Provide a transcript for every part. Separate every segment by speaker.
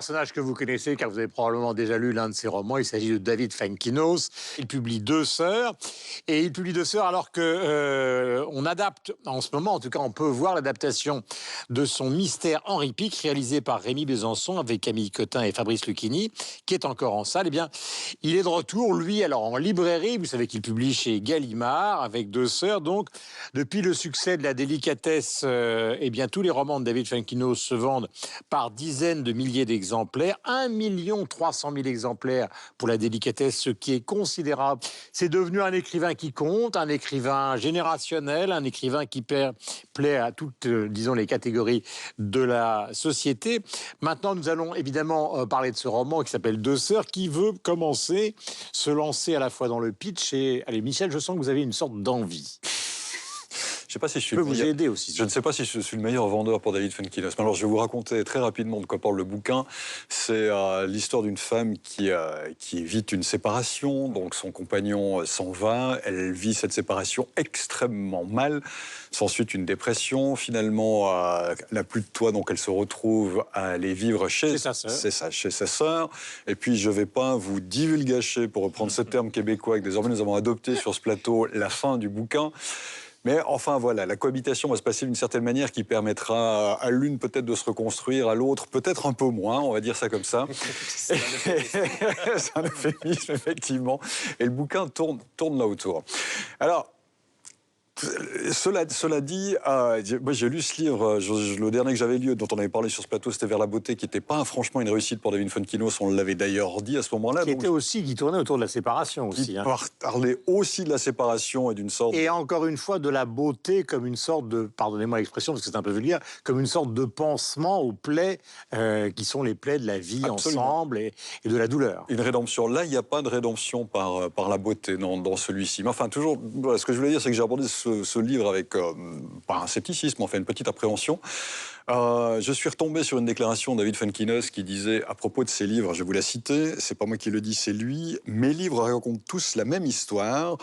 Speaker 1: Personnage que vous connaissez car vous avez probablement déjà lu l'un de ses romans. Il s'agit de David Fuenkinos. Il publie Deux sœurs et il publie Deux sœurs alors que on adapte en ce moment, en tout cas on peut voir l'adaptation de son Mystère Henri Pic réalisé par Rémi Besançon avec Camille Cotin et Fabrice Lucchini qui est encore en salle. Eh bien, il est de retour lui alors en librairie. Vous savez qu'il publie chez Gallimard avec Deux sœurs. Donc depuis le succès de La délicatesse, eh bien tous les romans de David Fuenkinos se vendent par dizaines de milliers d'exemplaires. 1 300 000 exemplaires pour La délicatesse, ce qui est considérable. C'est devenu un écrivain qui compte, un écrivain générationnel, un écrivain qui plaît à toutes, disons, les catégories de la société. Maintenant, nous allons évidemment parler de ce roman qui s'appelle Deux sœurs, qui veut commencer, se lancer à la fois dans le pitch et... Allez, Michel, je sens que vous avez une sorte d'envie.
Speaker 2: Je sais pas si je suis
Speaker 1: peux vous aider aussi.
Speaker 2: Je ne sais pas si je suis le meilleur vendeur pour David Fuenkinos. Alors, je vais vous raconter très rapidement de quoi parle le bouquin. C'est l'histoire d'une femme qui évite une séparation. Donc, son compagnon s'en va. Elle vit cette séparation extrêmement mal. S'ensuit une dépression. Finalement, elle n'a plus de toit, donc elle se retrouve à aller vivre chez sa sœur. C'est ça, chez sa sœur. Et puis, je ne vais pas vous divulgacher, pour reprendre ce terme québécois que désormais nous avons adopté sur ce plateau, la fin du bouquin. Mais enfin, voilà, la cohabitation va se passer d'une certaine manière qui permettra à l'une peut-être de se reconstruire, à l'autre peut-être un peu moins, on va dire ça comme ça. C'est un euphémisme, effectivement. Et le bouquin tourne là autour. Alors, cela dit, moi j'ai lu ce livre, le dernier que j'avais lu, dont on avait parlé sur ce plateau, c'était Vers la beauté, qui n'était pas franchement une réussite pour David Fuenkinos, on l'avait d'ailleurs dit à ce moment-là.
Speaker 1: Qui tournait autour de la séparation aussi.
Speaker 2: Qui parlait aussi de la séparation et d'une sorte...
Speaker 1: Et encore une fois, de la beauté comme une sorte de, pardonnez-moi l'expression parce que c'est un peu vulgaire, comme une sorte de pansement aux plaies qui sont les plaies de la vie ensemble et de la douleur.
Speaker 2: Une rédemption. Là, il n'y a pas de rédemption par la beauté dans celui-ci. Mais enfin, toujours, voilà, ce que je voulais dire, c'est que j'ai abordé ce livre avec, pas un scepticisme, enfin une petite appréhension. Je suis retombé sur une déclaration de David Fuenkinos qui disait, à propos de ses livres, je vais vous la citer, c'est pas moi qui le dis, c'est lui, mes livres racontent tous la même histoire,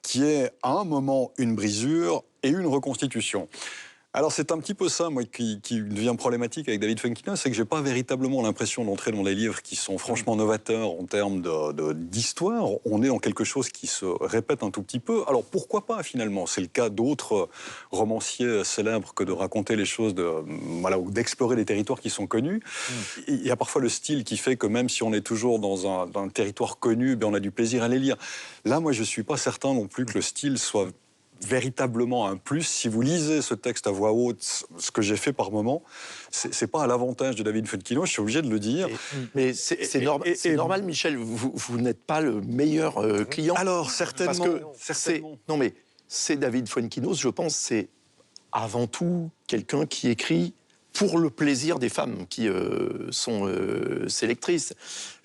Speaker 2: qui est à un moment une brisure et une reconstitution. Alors c'est un petit peu ça, moi, qui devient problématique avec David Fuenkinos, c'est que j'ai pas véritablement l'impression d'entrer dans des livres qui sont franchement novateurs en termes d'histoire. On est dans quelque chose qui se répète un tout petit peu. Alors pourquoi pas finalement? C'est le cas d'autres romanciers célèbres que de raconter les choses, voilà, ou d'explorer des territoires qui sont connus. Il y a parfois le style qui fait que même si on est toujours dans un territoire connu, ben on a du plaisir à les lire. Là, moi, je suis pas certain non plus que le style soit véritablement un plus. Si vous lisez ce texte à voix haute, ce que j'ai fait par moment, c'est pas à l'avantage de David Fuenkinos, je suis obligé de le dire.
Speaker 3: Mais c'est normal, Michel, vous n'êtes pas le meilleur client.
Speaker 2: Alors, certainement.
Speaker 3: Parce que
Speaker 2: certainement.
Speaker 3: non, mais c'est David Fuenkinos, je pense, c'est avant tout quelqu'un qui écrit pour le plaisir des femmes qui sont ses lectrices.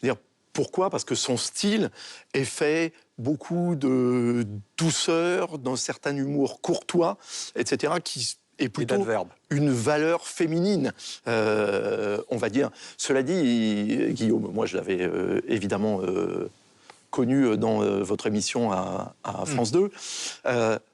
Speaker 3: Je veux dire, pourquoi? Parce que son style est fait beaucoup de douceur, d'un certain humour courtois, etc., qui est plutôt une valeur féminine, on va dire. Cela dit, Guillaume, moi je l'avais évidemment connu dans votre émission à France 2.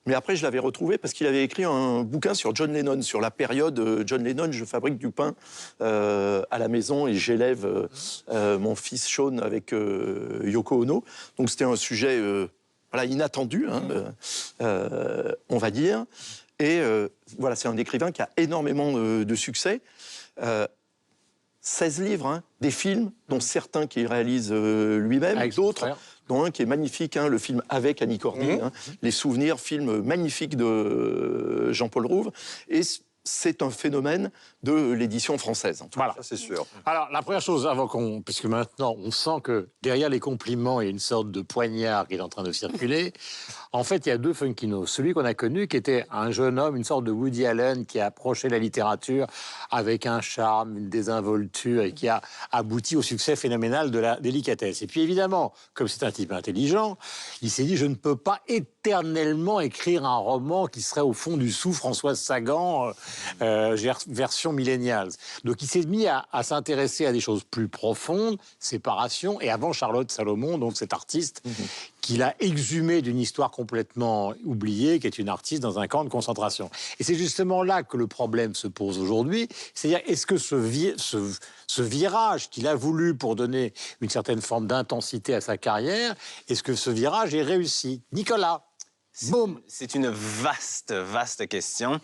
Speaker 3: Mais après, je l'avais retrouvé parce qu'il avait écrit un bouquin sur John Lennon, sur la période John Lennon, je fabrique du pain à la maison et j'élève mon fils Sean avec Yoko Ono. Donc c'était un sujet voilà, inattendu, hein, on va dire. Et voilà, c'est un écrivain qui a énormément de succès. 16 livres, hein, des films, dont certains qu'il réalise lui-même, d'autres, dont un qui est magnifique, hein, le film Avec Annie Cordy, hein, Les Souvenirs, film magnifique de Jean-Paul Rouve. Et c'est un phénomène de l'édition française.
Speaker 1: Voilà,
Speaker 2: ça c'est sûr.
Speaker 1: Alors, la première chose, avant puisque maintenant, on sent que derrière les compliments, il y a une sorte de poignard qui est en train de circuler. En fait, il y a deux Fuenkinos. Celui qu'on a connu, qui était un jeune homme, une sorte de Woody Allen, qui a approché la littérature avec un charme, une désinvolture, et qui a abouti au succès phénoménal de La délicatesse. Et puis, évidemment, comme c'est un type intelligent, il s'est dit, je ne peux pas éternellement écrire un roman qui serait au fond du sou, Françoise Sagan, version millennials. Donc il s'est mis à s'intéresser à des choses plus profondes, séparation, et avant Charlotte Salomon, donc cette artiste qu'il a exhumée d'une histoire complètement oubliée, qui est une artiste dans un camp de concentration. Et c'est justement là que le problème se pose aujourd'hui, c'est-à-dire est-ce que ce virage qu'il a voulu pour donner une certaine forme d'intensité à sa carrière, est-ce que ce virage est réussi? Nicolas, boum.
Speaker 4: C'est une vaste question.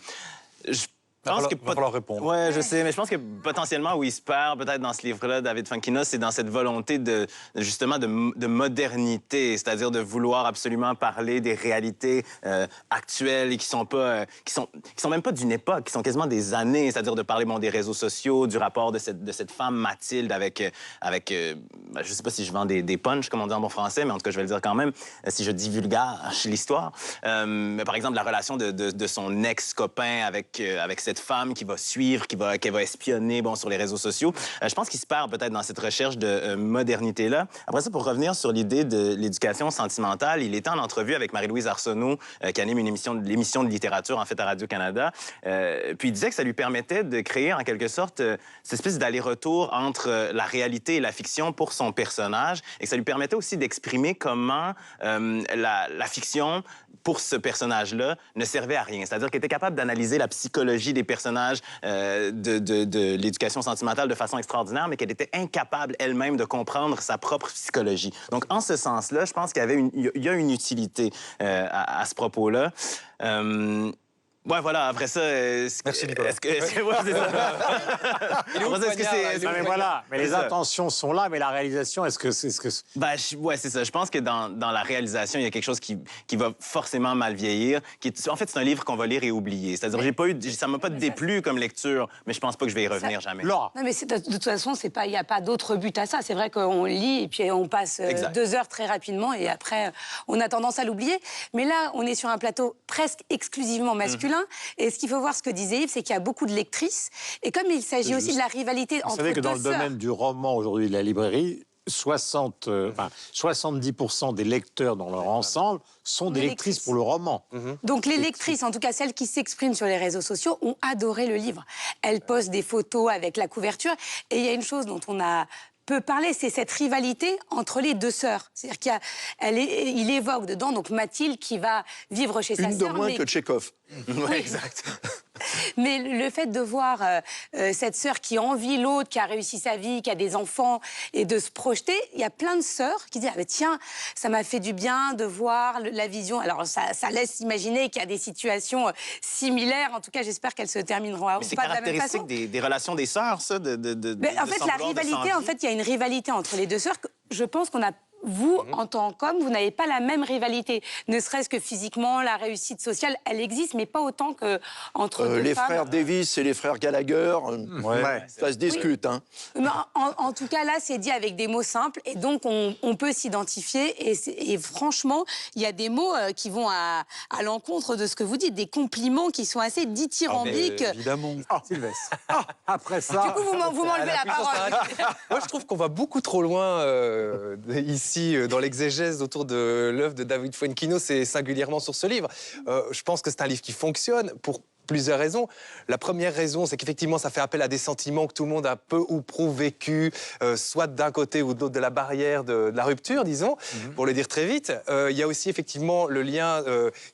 Speaker 4: Je
Speaker 2: Il
Speaker 4: pense que
Speaker 2: va falloir répondre.
Speaker 4: Ouais, je sais, mais je pense que potentiellement où il se perd peut-être dans ce livre-là, David Fuenquinos, c'est dans cette volonté justement de modernité, c'est-à-dire de vouloir absolument parler des réalités actuelles et qui sont même pas d'une époque, qui sont quasiment des années, c'est-à-dire de parler des réseaux sociaux, du rapport de cette femme Mathilde avec je sais pas si je vends des punchs comme on dit en bon français, mais en tout cas je vais le dire quand même si je divulgage l'histoire. Mais par exemple la relation de son ex-copain avec cette femme qui va suivre, qu'elle va espionner sur les réseaux sociaux. Je pense qu'il se perd peut-être dans cette recherche de modernité-là. Après ça, pour revenir sur l'idée de l'éducation sentimentale, il était en entrevue avec Marie-Louise Arsenault, qui anime l'émission de littérature, en fait, à Radio-Canada. Puis il disait que ça lui permettait de créer, en quelque sorte, cette espèce d'aller-retour entre la réalité et la fiction pour son personnage, et que ça lui permettait aussi d'exprimer comment la fiction, pour ce personnage-là, ne servait à rien. C'est-à-dire qu'elle était capable d'analyser la psychologie des personnages de l'éducation sentimentale de façon extraordinaire, mais qu'elle était incapable elle-même de comprendre sa propre psychologie. Donc, en ce sens-là, je pense qu'il y a une utilité à ce propos-là. Ouais, voilà, après ça...
Speaker 2: Merci, Nicolas.
Speaker 4: Ouais, c'est ça.
Speaker 1: Mais voilà, mais les intentions sont là, mais la réalisation, est-ce que...
Speaker 4: Ouais, c'est ça. Je pense que dans la réalisation, il y a quelque chose qui va forcément mal vieillir. En fait, c'est un livre qu'on va lire et oublier. C'est-à-dire, ça m'a pas déplu comme lecture, mais je pense pas que je vais y revenir jamais.
Speaker 1: Laura.
Speaker 5: Non, mais de toute façon, il n'y a pas d'autre but à ça. C'est vrai qu'on lit et puis on passe 2 heures très rapidement et après, on a tendance à l'oublier. Mais là, on est sur un plateau presque exclusivement masculin. Et ce qu'il faut voir, ce que disait Yves, c'est qu'il y a beaucoup de lectrices. Et comme il s'agit aussi de la rivalité entre deux sœurs...
Speaker 1: Vous savez que dans le domaine du roman, aujourd'hui, de la librairie, 70% des lecteurs dans leur ensemble sont des lectrices pour le roman.
Speaker 5: Donc les lectrices, en tout cas celles qui s'expriment sur les réseaux sociaux, ont adoré le livre. Elles postent des photos avec la couverture. Et il y a une chose dont on a peu parlé, c'est cette rivalité entre les deux sœurs. C'est-à-dire qu'il évoque dedans donc Mathilde qui va vivre chez sa sœur.
Speaker 3: Une de moins que Tchekhov.
Speaker 4: Oui, exact.
Speaker 5: Mais le fait de voir cette sœur qui envie l'autre, qui a réussi sa vie, qui a des enfants, et de se projeter, il y a plein de sœurs qui disent « Ah ben tiens, ça m'a fait du bien de voir la vision ». Alors ça laisse imaginer qu'il y a des situations similaires. En tout cas, j'espère qu'elles se termineront pas de la même façon.
Speaker 4: C'est caractéristique des relations des sœurs, ça,
Speaker 5: Mais en fait, la rivalité, il y a une rivalité entre les deux sœurs. Je pense qu'on a... Vous, en tant qu'homme, vous n'avez pas la même rivalité. Ne serait-ce que physiquement, la réussite sociale, elle existe, mais pas autant qu'entre deux
Speaker 3: les
Speaker 5: femmes.
Speaker 3: frères Davis et les frères Gallagher, ça se discute.
Speaker 5: Oui. Mais en tout cas, là, c'est dit avec des mots simples, et donc on peut s'identifier. Et franchement, il y a des mots qui vont à l'encontre de ce que vous dites, des compliments qui sont assez dithyrambiques.
Speaker 2: Évidemment.
Speaker 1: Sylvestre. Après ça...
Speaker 5: Du coup, vous m'enlevez la parole.
Speaker 6: Moi, je trouve qu'on va beaucoup trop loin ici, dans l'exégèse autour de l'œuvre de David Fuenquinos et singulièrement sur ce livre. Je pense que c'est un livre qui fonctionne pour plusieurs raisons. La première raison, c'est qu'effectivement, ça fait appel à des sentiments que tout le monde a peu ou prou vécu, soit d'un côté ou de l'autre de la barrière de la rupture, disons, pour le dire très vite. Il y a aussi effectivement le lien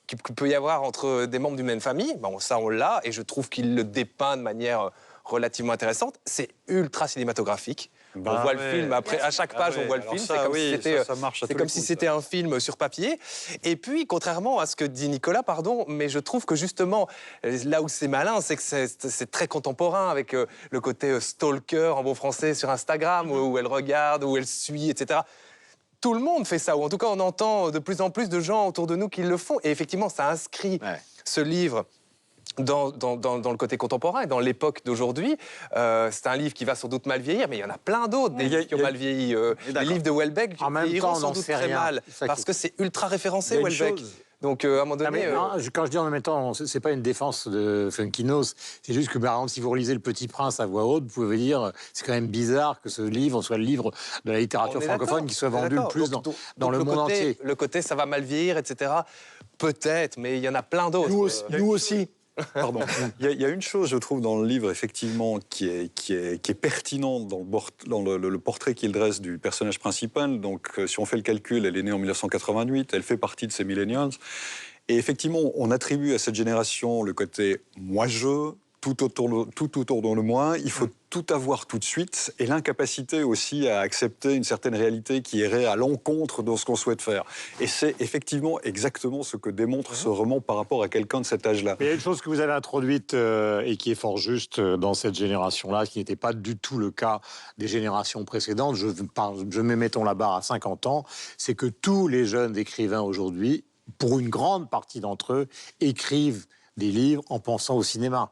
Speaker 6: qu'il peut y avoir entre des membres d'une même famille. Bon, ça, on l'a, et je trouve qu'il le dépeint de manière relativement intéressante. C'est ultra cinématographique. On voit le film, après, à chaque page, on voit le film. C'est comme si c'était un film sur papier. Et puis, contrairement à ce que dit Nicolas, mais je trouve que justement, là où c'est malin, c'est que c'est très contemporain, avec le côté stalker, en bon français, sur Instagram, où elle regarde, où elle suit, etc. Tout le monde fait ça, ou en tout cas, on entend de plus en plus de gens autour de nous qui le font. Et effectivement, ça inscrit ce livre dans le côté contemporain et dans l'époque d'aujourd'hui. C'est un livre qui va sans doute mal vieillir, mais il y en a plein d'autres, des livres qui ont mal vieilli. Les livres de Houellebecq vieilliront sans doute très mal, parce que c'est ultra référencé, Houellebecq. Donc, à un moment donné...
Speaker 1: quand je dis en même temps, c'est pas une défense de Fuenquinos, c'est juste que, par exemple, si vous relisez Le Petit Prince à voix haute, vous pouvez dire c'est quand même bizarre que ce livre soit le livre de la littérature francophone qui soit vendu le plus dans le monde entier.
Speaker 6: Le côté ça va mal vieillir, etc. Peut-être, mais il y en a plein d'autres.
Speaker 3: Nous aussi. Pardon.
Speaker 2: Il y a une chose, je trouve, dans le livre, effectivement, qui est pertinente dans le portrait qu'il dresse du personnage principal. Donc, si on fait le calcul, elle est née en 1988, elle fait partie de ces millennials. Et effectivement, on attribue à cette génération le côté « moi-je », tout autour de moi, il faut tout avoir tout de suite, et l'incapacité aussi à accepter une certaine réalité qui irait à l'encontre de ce qu'on souhaite faire. Et c'est effectivement exactement ce que démontre ce roman par rapport à quelqu'un de cet âge-là.
Speaker 1: Mais il y a une chose que vous avez introduite et qui est fort juste dans cette génération-là, qui n'était pas du tout le cas des générations précédentes. Je mets, mettons la barre à 50 ans, c'est que tous les jeunes écrivains aujourd'hui, pour une grande partie d'entre eux, écrivent des livres en pensant au cinéma.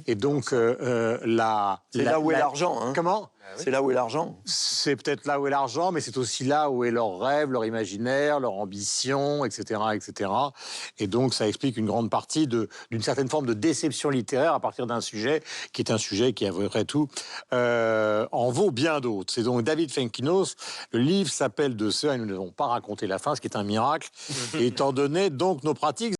Speaker 1: Et donc,
Speaker 3: C'est là où est l'argent. Hein.
Speaker 1: Comment ?
Speaker 3: C'est là où est l'argent.
Speaker 1: C'est peut-être là où est l'argent, mais c'est aussi là où est leur rêve, leur imaginaire, leur ambition, etc., etc. Et donc, ça explique une grande partie d'une certaine forme de déception littéraire à partir d'un sujet qui est un sujet qui, après tout, en vaut bien d'autres. C'est donc David Fuenkinos. Le livre s'appelle Deux sœurs, et nous n'avons pas raconté la fin, ce qui est un miracle, étant donné donc nos pratiques